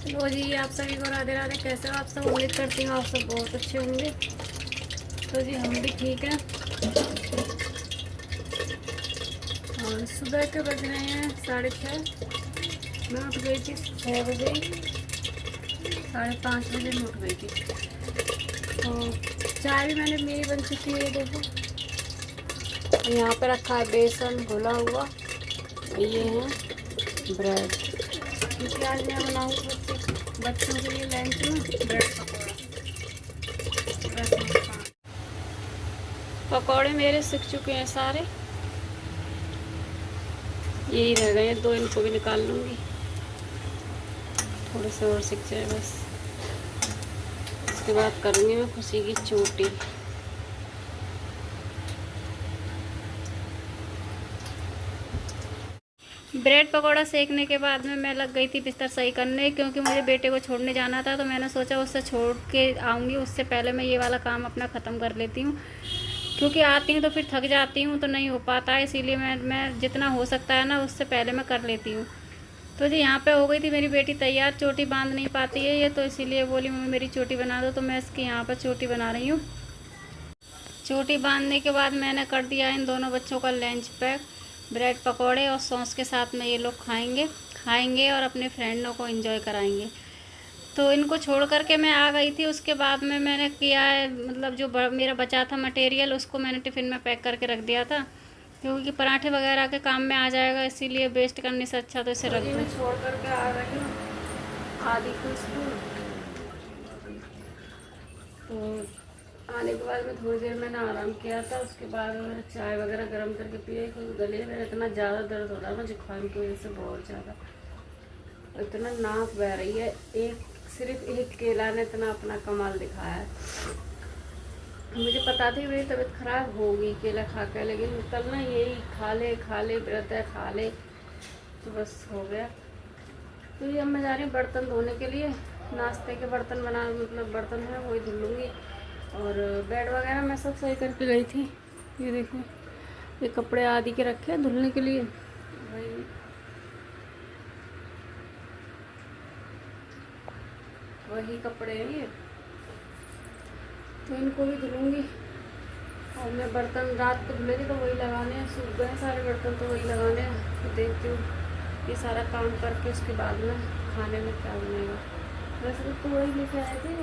लो जी, आप सभी को राधे राधे। कैसे हो आप सब? उम्मीद करती हूँ आप सब बहुत अच्छे होंगे। तो जी हम भी ठीक हैं। और सुबह के बज रहे हैं 6:30। मैं उठ गई थी 6 बजे, 5:30 बजे मैं उठ गई थी। तो चाय भी मेरी बन चुकी है, देखो। यहाँ पे रखा है बेसन घुला हुआ, ये है ब्रेड, क्योंकि आज मैं बनाऊँगी बच्चों के लिए लंच में ब्रेड पकौड़ा। पकौड़े मेरे सीख चुके हैं सारे, यही रह गए हैं 2, इनको भी निकाल लूँगी। थोड़े से और सीख जाए बस, उसके बाद करूँगी मैं खुशी की चोटी। ब्रेड पकौड़ा सेकने के बाद में मैं लग गई थी बिस्तर सही करने, क्योंकि मुझे बेटे को छोड़ने जाना था। तो मैंने सोचा उससे छोड़ के आऊँगी, उससे पहले मैं ये वाला काम अपना ख़त्म कर लेती हूँ, क्योंकि आती हूँ तो फिर थक जाती हूँ तो नहीं हो पाता है। इसीलिए मैं जितना हो सकता है ना उससे पहले मैं कर लेती हूँ। तो जी यहाँ पे हो गई थी मेरी बेटी तैयार। चोटी बांध नहीं पाती है ये, तो इसीलिए बोली मम्मी मेरी चोटी बना दो। तो मैं इसकी यहाँ पर चोटी बना रही हूँ। चोटी बांधने के बाद मैंने कर दिया इन दोनों बच्चों का लंच पैक। ब्रेड पकौड़े और सॉस के साथ में ये लोग खाएंगे और अपने फ्रेंडों को एंजॉय कराएंगे। तो इनको छोड़ करके मैं आ गई थी। उसके बाद में मैंने किया है, मतलब जो मेरा बचा था मटेरियल उसको मैंने टिफ़िन में पैक करके रख दिया था, क्योंकि पराठे वगैरह के काम में आ जाएगा। इसीलिए वेस्ट करने से अच्छा तो इसे रख दूँ। छोड़ करके आ रही हूँ आदि को स्कूल। तो आने के बाद में थोड़ी देर मैंने आराम किया था। उसके बाद मैंने चाय वगैरह गर्म करके पिया, क्योंकि गले में इतना ज़्यादा दर्द हो रहा है ना जुकाम की वजह से, बहुत ज़्यादा। इतना नाक बह रही है। सिर्फ एक केला ने इतना अपना कमाल दिखाया है। मुझे पता थी मेरी तबीयत खराब होगी केला खा के, लेकिन कल ना यही खा ले व्रत है, खा ले, तो बस हो गया। तो ये अब मैं जा रही हूँ बर्तन धोने के लिए। नाश्ते के बर्तन बर्तन है वही धुल लूँगी। और बेड वगैरह मैं सब सही करके गई थी। ये देखो, ये कपड़े आदि के रखे हैं धुलने के लिए। वही कपड़े हैं ये, तो इनको भी धुलूँगी। और मैं बर्तन रात को धुले थे तो वही लगाने हैं, सूख गए सारे बर्तन तो वही लगाने हैं। तो देखती हूँ ये सारा काम करके उसके बाद में खाने में क्या बनेगा। वैसे तो तोरई लेके आए थे,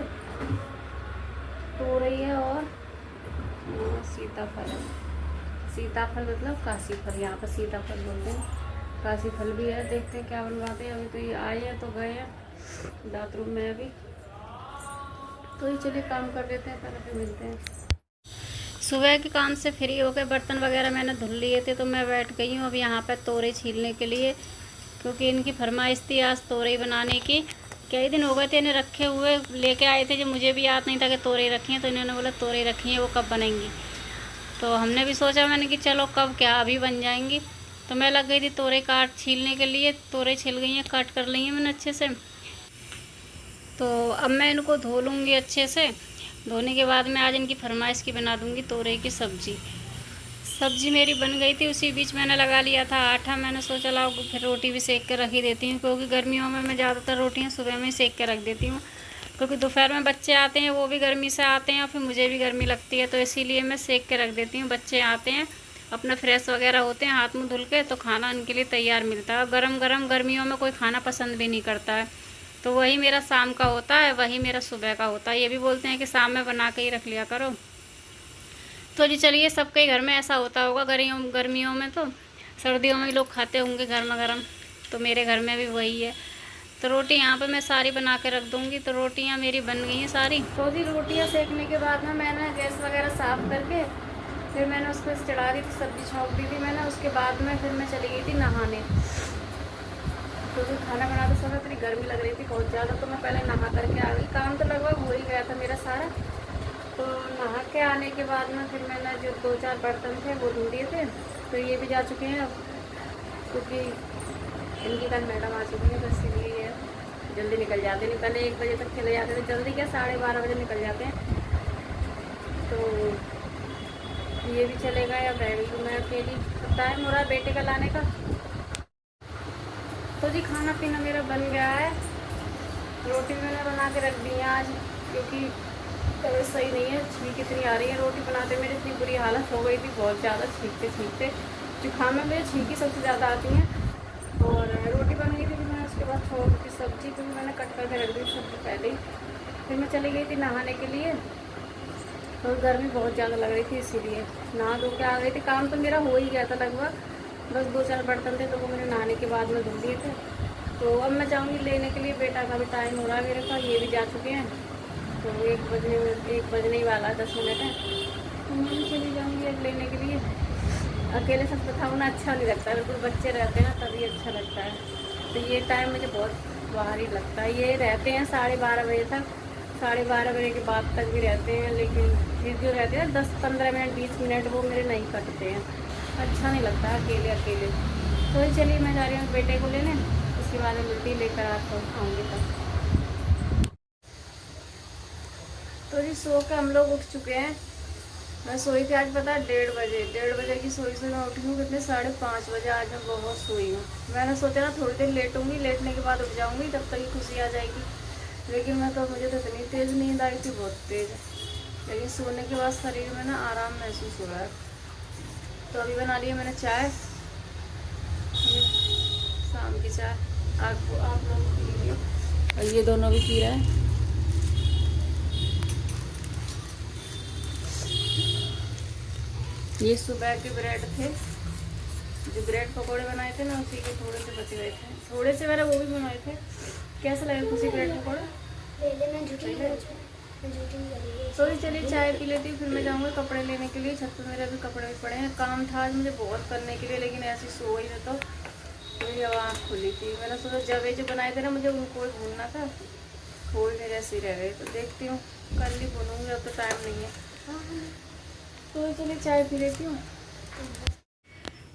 तोरई है और सीताफल है। सीताफल मतलब काशी फल, यहाँ पर सीताफल बोलते हैं। काशी फल भी है, देखते हैं क्या बनवाते हैं। अभी तो ये आए हैं तो गए हैं बाथरूम में अभी। तो ये चलिए काम कर लेते हैं, पहले फिर मिलते हैं। सुबह के काम से फ्री होकर बर्तन वगैरह मैंने धुल लिए थे, तो मैं बैठ गई हूँ अब यहाँ पर तोरई छीलने के लिए, क्योंकि इनकी फरमाइश थी आज तोरई बनाने की। कई दिन हो गए थे इन्हें रखे हुए, लेके आए थे, जो मुझे भी याद नहीं था कि तोरई रखी हैं। तो इन्होंने बोला तोरई रखी हैं, वो कब बनेंगी। तो हमने भी सोचा, मैंने कि चलो कब क्या, अभी बन जाएंगी। तो मैं लग गई थी तोरई छीलने के लिए। तोरई छिल गई हैं, कट कर ली हैं मैंने अच्छे से। तो अब मैं इनको धो लूँगी अच्छे से। धोने के बाद में आज इनकी फरमाइश की बना दूँगी तोरई की सब्ज़ी। सब्ज़ी मेरी बन गई थी, उसी बीच मैंने लगा लिया था आटा। मैंने सोचा लाओ फिर रोटी भी सेक के रख ही देती हूँ, क्योंकि गर्मियों में मैं ज़्यादातर रोटियाँ सुबह में ही सेक के रख देती हूँ, क्योंकि दोपहर में बच्चे आते हैं, वो भी गर्मी से आते हैं और फिर मुझे भी गर्मी लगती है। तो इसीलिए मैं सेक के रख देती हूँ। बच्चे आते हैं अपना फ्रेश वगैरह होते हैं, हाथ मुँह धुल के, तो खाना उनके लिए तैयार मिलता है। और गरम गरम गर्मियों में कोई खाना पसंद भी नहीं करता है। तो वही मेरा शाम का होता है, वही मेरा सुबह का होता है। ये भी बोलते हैं कि शाम में बना के ही रख लिया करो। तो जी चलिए, सबके घर में ऐसा होता होगा गर्मियों में, तो सर्दियों में लोग खाते होंगे गर्मा गर्म, तो मेरे घर में भी वही है। तो रोटी यहाँ पे मैं सारी बना के रख दूँगी। तो रोटियाँ मेरी बन गई हैं सारी। तो जी रोटियाँ सेकने के बाद में मैंने गैस वगैरह साफ़ करके फिर मैंने उसको चढ़ा दी थी, सब्ज़ी छौंक दी थी मैंने। उसके बाद में फिर मैं चली गई थी नहाने, क्योंकि खाना बनाते समय इतनी गर्मी लग रही थी बहुत ज़्यादा। तो मैं पहले नहा करके आ गई। काम तो लगभग हो ही गया था मेरा सारा। तो नहा के आने के बाद में फिर मैंने जो 2-4 बर्तन थे वो धो दिए थे। तो ये भी जा चुके हैं अब, क्योंकि इनकी कल मैडम आ चुकी है, तो इसीलिए ये जल्दी निकल जाते हैं। पहले 1 बजे तक चले जाते थे, जल्दी क्या 12:30 बजे निकल जाते हैं। तो ये भी चले गए, अब रह गई मैं अकेली। टाइम हो रहा है बेटे का लाने का। तो जी खाना पीना मेरा बन गया है। रोटी भी मैंने बना के रख दी है आज, क्योंकि तबीयत सही नहीं है। छींक इतनी आ रही है, रोटी बनाते मेरी इतनी बुरी हालत हो गई थी, बहुत ज़्यादा छींकते छींकते। जुकाम में मेरी छींकी सबसे ज़्यादा आती हैं। और रोटी बन गई थी, फिर मैं उसके बाद छोड़ की सब्ज़ी भी मैंने कट करके रख दी सबसे पहले ही। फिर मैं चली गई थी नहाने के लिए, तो गर्मी बहुत ज़्यादा लग रही थी, इसीलिए नहा धो के आ गई थी। काम तो मेरा हो ही गया था लगभग, बस 2-4 बर्तन थे तो वो मैंने नहाने के बाद में धो दिए थे। तो अब मैं जाऊँगी लेने के लिए, बेटा का भी टाइम हो रहा है मेरे पास, ये भी जा चुके हैं। तो 1 बजने ही वाला है, 10 मिनट है, तो मैं भी चली जाऊँगी अब लेने के लिए। अकेले सब बताऊँ ना अच्छा नहीं लगता, बिल्कुल बच्चे रहते हैं ना तभी अच्छा लगता है। तो ये टाइम मुझे बहुत भारी लगता है। ये रहते हैं 12:30 बजे तक, 12:30 बजे के बाद तक भी रहते हैं, लेकिन फिर जो रहते हैं 10-15 मिनट 20 मिनट वो मेरे नहीं कटते हैं, अच्छा नहीं लगता अकेले अकेले। तो चलिए मैं जा रही हूँ बेटे को लेने, उसके बाद में मिलती लेकर आता हूँ, आऊँगी तब। तो जी सो के हम लोग उठ चुके हैं। मैं सोई थी आज पता है 1:30 बजे की सोई से मैं उठी हूँ कितने 5:30 बजे। आज मैं बहुत सोई हूँ। मैंने सोचा ना थोड़ी देर लेटूंगी, लेटने के बाद उठ जाऊँगी, तब तक ही खुशी आ जाएगी। लेकिन मुझे तो इतनी तेज़ नींद आई थी, बहुत तेज़। लेकिन सोने के बाद शरीर में ना आराम महसूस हो रहा है। तो अभी बना ली मैंने चाय, शाम की चाय। आप लोग पी लीजिए, और ये दोनों भी पी रहे हैं। ये सुबह के ब्रेड थे, जो ब्रेड पकौड़े बनाए थे ना, उसी के थोड़े से बच गए थे, थोड़े से मैंने वो भी बनाए थे। कैसा लगे खुशी ब्रेड पकौड़ा? तो चलिए चाय पी लेती हूँ, फिर मैं जाऊँगी कपड़े लेने के लिए। छत पर मेरे अभी कपड़े भी पड़े हैं, काम था आज मुझे बहुत करने के लिए, लेकिन ऐसी सो ही नहीं, तो मेरी आँख खुली थी। मैंने सोचा जब ये जो बनाए थे ना, मुझे उनको ही भूनना था, वो भी मेरे ऐसे ही रह गए। तो देखती हूँ कल ही भूनूँगी, अब तो टाइम नहीं है। तो चलिए चाय पी लेती हूँ।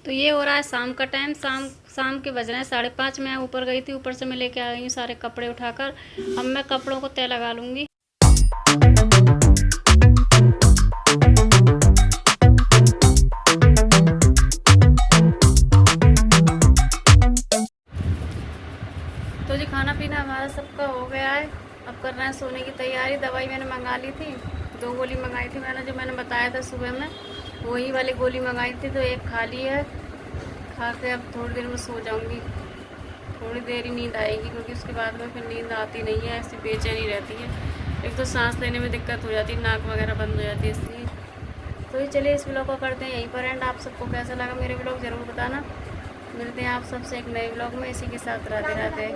तो ये हो रहा है शाम का टाइम, शाम के बज रहे हैं 5:30। मैं ऊपर गई थी, ऊपर से मैं लेके आ गई हूँ सारे कपड़े उठाकर। अब मैं कपड़ों को तय लगा लूँगी। तो जी खाना पीना हमारा सबका हो गया है, अब कर रहे हैं सोने की तैयारी। दवाई मैंने मंगा ली थी, 2 गोली मंगाई थी मैंने, जो मैंने बताया था सुबह में, वही वाली गोली मंगाई थी। तो एक खा ली है, खा के अब थोड़ी देर में सो जाऊंगी। थोड़ी देर ही नींद आएगी, क्योंकि उसके बाद में फिर नींद आती नहीं है, ऐसी बेचैनी रहती है। एक तो सांस लेने में दिक्कत हो जाती है, नाक वगैरह बंद हो जाती है, इसलिए। तो ये चलिए इस व्लॉग को करते हैं यहीं पर एंड। आप सबको कैसा लगा मेरे व्लॉग ज़रूर बताना। मिलते हैं आप सबसे एक नए व्लॉग में, इसी के साथ राधे राधे।